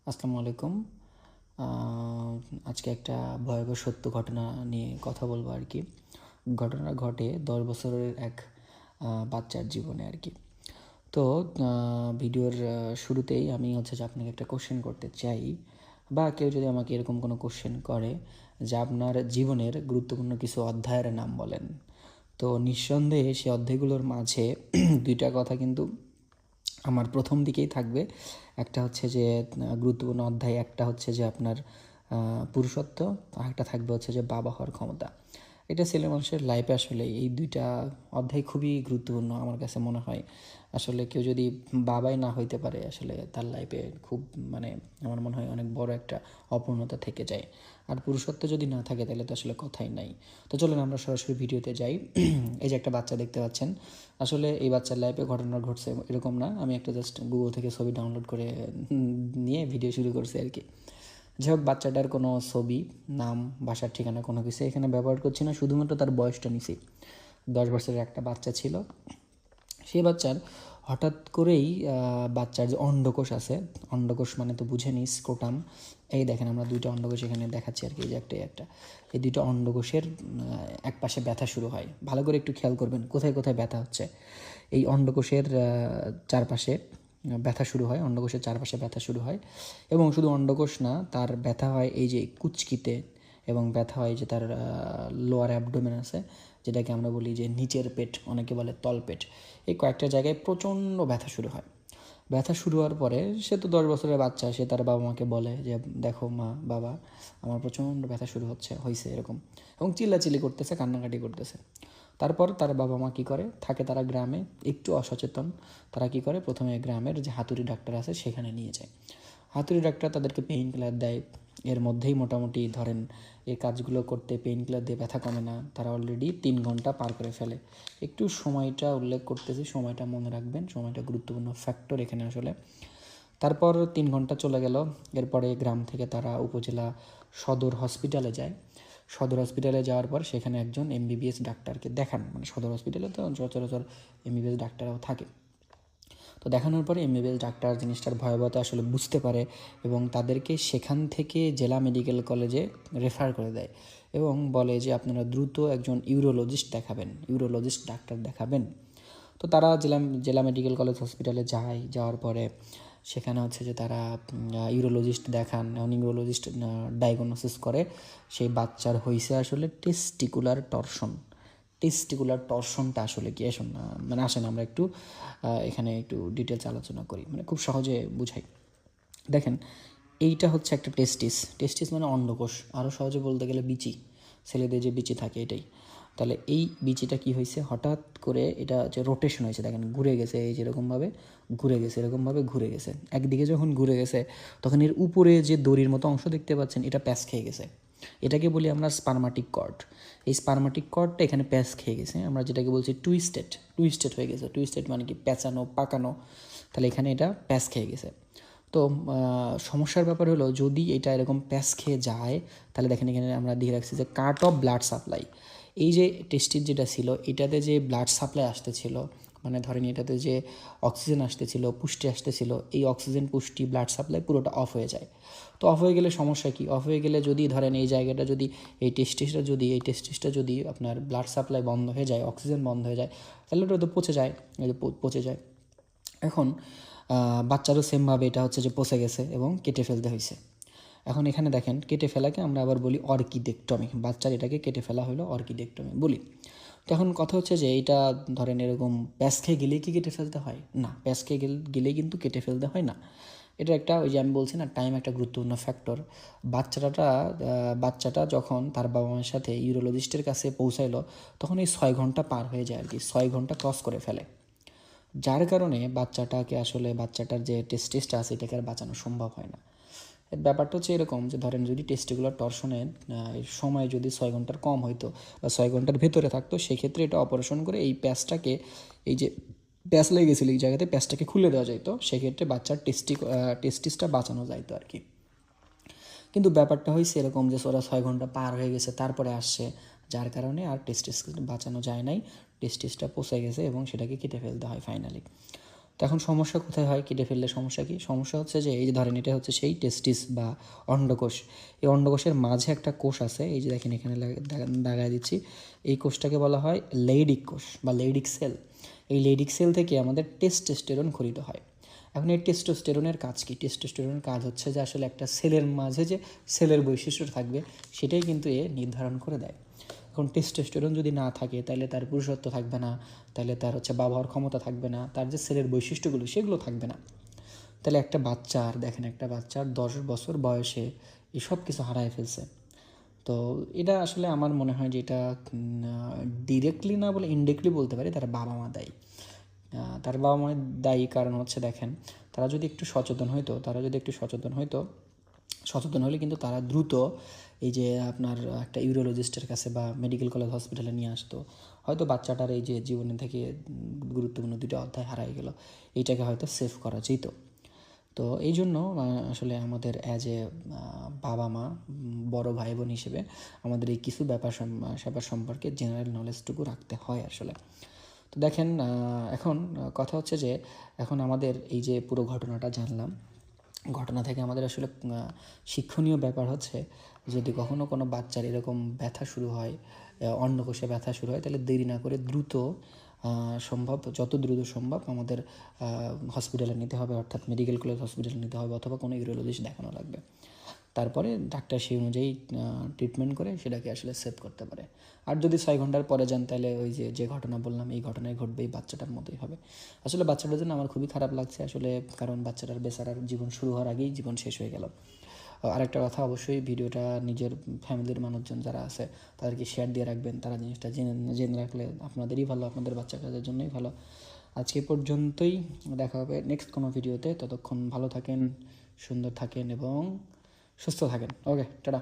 আসসালামু আলাইকুম। আজকে একটা ভয়াবহ সত্য ঘটনা নিয়ে কথা বলবো আর কি। ঘটনা ঘটে 10 বছরের এক বাচ্চার জীবনে আর কি। তো ভিডিওর শুরুতেই আমি যে আপনাকে একটা কোশ্চেন করতে চাই, বা কেউ যদি আমাকে এরকম কোনো কোশ্চেন করে যে আপনার জীবনের গুরুত্বপূর্ণ কিছু অধ্যায়ের নাম বলেন, তো নিঃসন্দেহে সেই অধ্যায়গুলোর মাঝে দুইটা কথা কিন্তু আমার প্রথম দিকেই থাকবে। একটা হচ্ছে যে গুরুত্বপূর্ণ অধ্যায়, একটা হচ্ছে যে আপনার পুরুষত্ব, আর একটা থাকবে হচ্ছে যে বাবা হওয়ার ক্ষমতা। এটা ছেলে মানুষের লাইফে আসলে এই দুইটা অধ্যায় খুবই গুরুত্বপূর্ণ আমার কাছে মনে হয়। আসলে কেউ যদি বাবাই না হইতে পারে, আসলে তার লাইফে খুব মানে আমার মনে হয় অনেক বড় একটা অপূর্ণতা থেকে যায়। আর পুরুষত্ব যদি না থাকে তাহলে তো আসলে কথাই নাই। তো চলুন আমরা সরাসরি ভিডিওতে যাই। এই যে একটা বাচ্চা দেখতে পাচ্ছেন, আসলে এই বাচ্চার লাইফে ঘটনা ঘটছে এরকম না, আমি একটা জাস্ট গুগল থেকে ছবি ডাউনলোড করে নিয়ে ভিডিও শুরু করছি আর কি। যাই হোক, বাচ্চাটার কোনো ছবি, নাম, বাসার ঠিকানা কোনো কিছু এখানে ব্যবহার করছি না, শুধুমাত্র তার বয়সটা নিছি। 10 বছরের একটা বাচ্চা ছিল। সেই বাচ্চার হঠাৎ করেই বাচ্চার যে অন্ডকোষ আছে, অন্ডকোষ মানে তো বুঝে নিই স্ক্রোটাম। এই দেখেন আমরা দুইটা অন্ডকোষ এখানে দেখাচ্ছি আর কি, এই যে একটা এই দুইটা অন্ডকোষের এক পাশে ব্যথা শুরু হয়। ভালো করে একটু খেয়াল করবেন কোথায় কোথায় ব্যথা হচ্ছে। এই অন্ডকোষের চারপাশে ব্যথা শুরু হয়, অন্ডকোষের চারপাশে ব্যথা শুরু হয়। এবং শুধু অন্ডকোষ না, তার ব্যথা হয় এই যে কুচকিতে, এবং ব্যথা হয় যে তার লোয়ার অ্যাবডোমেন আছে, যেটাকে আমরা বলি যে নিচের পেট, অনেকে বলে তলপেট। এই কয়েকটা জায়গায় প্রচণ্ড ব্যথা শুরু হয়। ব্যথা শুরু হওয়ার পরে সে তো 10 বছরের বাচ্চা, সে তার বাবা মাকে বলে যে দেখো মা, বাবা, আমার প্রচণ্ড ব্যথা শুরু হয়েছে এরকম, এবং চিল্লাচিল্লি করতেছে, কান্নাকাটি করতেছে। তারপর তার বাবা মা কী করে, থাকে তারা গ্রামে, একটু অসচেতন, তারা কী করে, প্রথমে গ্রামের যে হাতুড়ি ডাক্তার আছে সেখানে নিয়ে যায়। হাতুড়ি ডাক্তার তাদেরকে পেইন কিলার দেয়। এর মধ্যেই মোটামুটি ধরেন এই কাজগুলো করতে পেইন কিলার দিয়ে ব্যথা কমে না, তারা অলরেডি 3 ঘন্টা পার করে ফেলে। একটু সময়টা উল্লেখ করতেছি, সময়টা মনে রাখবেন, সময়টা গুরুত্বপূর্ণ ফ্যাক্টর এখানে আসলে। তারপর 3 ঘন্টা চলে গেল। এরপরে গ্রাম থেকে তারা উপজেলা সদর হসপিটালে যায়। সদর হসপিটালে যাওয়ার পর সেখানে একজন এমবিবিএস ডাক্তারকে দেখান, মানে সদর হসপিটালে তো সচরাচর এমবিবিএস ডাক্তাররাও থাকে। তো দেখানোর পরে এমবিবিএস ডাক্তার জিনিসটার ভয়াবহতা আসলে বুঝতে পারে, এবং তাদেরকে সেখান থেকে জেলা মেডিকেল কলেজে রেফার করে দেয়, এবং বলে যে আপনারা দ্রুত একজন ইউরোলজিস্ট দেখাবেন, ইউরোলজিস্ট ডাক্তার দেখাবেন। তো তারা জেলা জেলা মেডিকেল কলেজ হসপিটালে যায়। যাওয়ার পরে সেখানে হচ্ছে যে তারা ইউরোলজিস্ট দেখান, এবং ইউরোলজিস্ট ডায়াগনোসিস করে সেই বাচ্চার হয়েছে আসলে টেস্টিকুলার টর্শন। টেস্টিকুলার টর্শনটা আসলে কি, আসুন মানে আসেন আমরা একটু এখানে একটু ডিটেলস আলোচনা করি, মানে খুব সহজে বুঝাই। দেখেন, এইটা হচ্ছে একটা টেস্টিস। টেস্টিস মানে অন্ডকোষ, আরও সহজে বলতে গেলে বিচি, ছেলেদের যে বিচি থাকে এটাই। তাহলে এই বিচিটা কি হয়েছে, হঠাৎ করে এটা যে রোটেশন হয়েছে, দেখেন ঘুরে গেছে, এই যেরকমভাবে ঘুরে গেছে, এরকমভাবে ঘুরে গেছে। একদিকে যখন ঘুরে গেছে তখন এর উপরে যে দড়ির মতো অংশ দেখতে পাচ্ছেন, এটা প্যাঁচ খেয়ে গেছে। এটাকে বলি আমরা স্পারমাটিক কর্ড। এই স্পারমাটিক কর্ডটা এখানে প্যাঁচ খেয়ে গেছে, আমরা যেটাকে বলছি টুইস্টেড, টুইস্টেড হয়ে গেছে। টুইস্টেড মানে কি, প্যাঁচানো, পাকানো। তাহলে এখানে এটা প্যাঁচ খেয়ে গেছে। তো সমস্যার ব্যাপার হলো, যদি এটা এরকম প্যাঁচ খেয়ে যায়, তাহলে দেখেন এখানে আমরা দিয়ে রাখছি যে কাট অফ ব্লাড সাপ্লাই। এই যে টেস্টিস যেটা ছিল, এটাতে যে ব্লাড সাপ্লাই আসতেছিল, মানে ধরেন এটাতে যে অক্সিজেন আসতেছিল, পুষ্টি আসতেছিল, এই অক্সিজেন, পুষ্টি, ব্লাড সাপ্লাই পুরোটা অফ হয়ে যায়। তো অফ হয়ে গেলে সমস্যা কি, অফ হয়ে গেলে যদি ধরেন এই জায়গাটা যদি, এই টেস্টিসটা যদি আপনার ব্লাড সাপ্লাই বন্ধ হয়ে যায়, অক্সিজেন বন্ধ হয়ে যায়, তাহলে ওটা তো পচে যায়, পচে যায়। এখন বাচ্চারও সেমভাবে এটা হচ্ছে যে পচে গেছে এবং কেটে ফেলতে হয়েছে। এখন এখানে দেখেন, কেটে ফেলাকে আমরা আবার বলি অর্কিডেক্টমি। বাচ্চার এটাকে কেটে ফেলা হলো অর্কিডেক্টমি বলি। তো এখন কথা হচ্ছে যে এইটা ধরেন এরকম প্যাঁচ খেয়ে গেলেই কি কেটে ফেলতে হয়? না, প্যাঁচ খেয়ে গেলেই কিন্তু কেটে ফেলতে হয় না। এটা একটা, ওই যে আমি বলছি না, টাইম একটা গুরুত্বপূর্ণ ফ্যাক্টর। বাচ্চাটা যখন তার বাবা মায়ের সাথে ইউরোলজিস্টের কাছে পৌঁছাইলো, তখন এই 6 ঘন্টা পার হয়ে যায় আর কি, 6 ঘন্টা ক্রস করে ফেলে। যার কারণে বাচ্চাটাকে আসলে, বাচ্চাটার যে টেস্টিসটা আছে এটাকে আর বাঁচানো সম্ভব হয় না। ব্যাপারটা হচ্ছে এরকম যে ধরেন যদি টেস্টিকুলার টর্শনের সময় যদি 6 ঘন্টার কম হইতো, বা 6 ঘন্টার ভেতরে থাকতো, সেক্ষেত্রে এটা অপারেশন করে এই প্যাচটাকে, এই যে প্যাচ লেগে গেছিলো এই জায়গাতে, প্যাচটাকে খুলে দেওয়া যাইতো, সেক্ষেত্রে বাচ্চার টেস্টিসটা বাঁচানো যাইতো আর কি। কিন্তু ব্যাপারটা হয়েছে এরকম যে ওরা 6 ঘন্টা পার হয়ে গেছে তারপরে আসছে, যার কারণে আর টেস্টিস বাঁচানো যায় নাই, টেস্টিসটা পচে গেছে এবং সেটাকে কেটে ফেলতে হয় ফাইনালি। তো এখন সমস্যা কোথায় হয়, কেটে ফেললে সমস্যা কি? সমস্যা হচ্ছে যে এই যে ধরেন এটা হচ্ছে সেই টেস্টিস বা অন্ডকোষ। এই অন্ডকোষের মাঝে একটা কোষ আছে, এই যে দেখেন এখানে দাগায় দিচ্ছি। এই কোষটাকে বলা হয় লেইডিক কোষ বা লেইডিক সেল। এই লেইডিক সেল থেকে আমাদের টেস্টোস্টেরন খরিত হয়। এখন এই টেস্টোস্টেরনের কাজ কি? টেস্টোস্টেরনের কাজ হচ্ছে যে আসলে একটা সেলের মাঝে যে সেলের বৈশিষ্ট্য থাকবে সেটাই কিন্তু এ নির্ধারণ করে দেয়। এখন টেস্টোস্টেরন যদি না থাকে তাহলে তার পুরুষত্ব থাকবে না, তাহলে তার হচ্ছে ব্যবহার ক্ষমতা থাকবে না, তার যে সেলের বৈশিষ্ট্যগুলো সেগুলো থাকবে না। তাহলে একটা বাচ্চার দেখেন, একটা বাচ্চার 10 বছর বয়সে এসব কিছু হারায় ফেলছে। তো এটা আসলে আমার মনে হয় যে এটা ডিরেক্টলি না বলে ইনডিরেক্টলি বলতে পারি তার বাবা মা দায়ী। তার বাবা মা দায়ী কারণ হচ্ছে দেখেন, তারা যদি একটু সচেতন হলে কিন্তু তারা দ্রুত এই যে আপনার একটা ইউরোলজিস্টের কাছে বা মেডিকেল কলেজ হসপিটালে নিয়ে আসতো। হয়তো বাচ্চাটার এই যে জীবনে থেকে গুরুত্বপূর্ণ 2টা অধ্যায় হারাই গেল, এইটাকে হয়তো সেভ করা যেত। তো এই জন্য আসলে আমাদের অ্যাজ এ বাবা মা, বড় ভাই বোন হিসেবে আমাদের এই কিছু ব্যাপার সম্পর্কে জেনারেল নলেজটুকু রাখতে হয় আসলে। তো দেখেন, এখন কথা হচ্ছে যে এখন আমাদের এই যে পুরো ঘটনাটা জানলাম, ঘটনা থেকে আমাদের আসলে শিক্ষণীয় ব্যাপার হচ্ছে, যদি কখনও কোনো বাচ্চার এরকম ব্যথা শুরু হয়, অন্ডকোষে ব্যথা শুরু হয়, তাহলে দেরি না করে যত দ্রুত সম্ভব আমাদের হসপিটালে নিতে হবে, অর্থাৎ মেডিকেল কলেজ হসপিটালে নিতে হবে অথবা কোনো ইউরোলজিস্ট দেখানো লাগবে। তারপরে ডাক্তার সেই অনুযায়ী ট্রিটমেন্ট করে সেটাকে আসলে সেভ করতে পারে। আর যদি 6 ঘন্টার পরে যান তাহলে ওই যে ঘটনা বললাম এই ঘটনায় ঘটবে, এই বাচ্চাটার মতোই হবে। আসলে বাচ্চাটার জন্য আমার খুবই খারাপ লাগছে আসলে, কারণ বাচ্চাটার বেচারার জীবন শুরু হওয়ার আগেই জীবন শেষ হয়ে গেল। আরেকটা কথা, অবশ্যই ভিডিওটা নিজের ফ্যামিলির মানুষজন যারা আছে তাদেরকে শেয়ার দিয়ে রাখবেন। তারা জিনিসটা জেনে রাখলে আপনাদেরই ভালো, আপনাদের বাচ্চা কাচ্চার জন্যই ভালো। আজকে পর্যন্তই, দেখা হবে নেক্সট কোনো ভিডিওতে। ততক্ষণ ভালো থাকেন, সুন্দর থাকেন এবং সুস্থ থাকেন। ওকে, টাটা।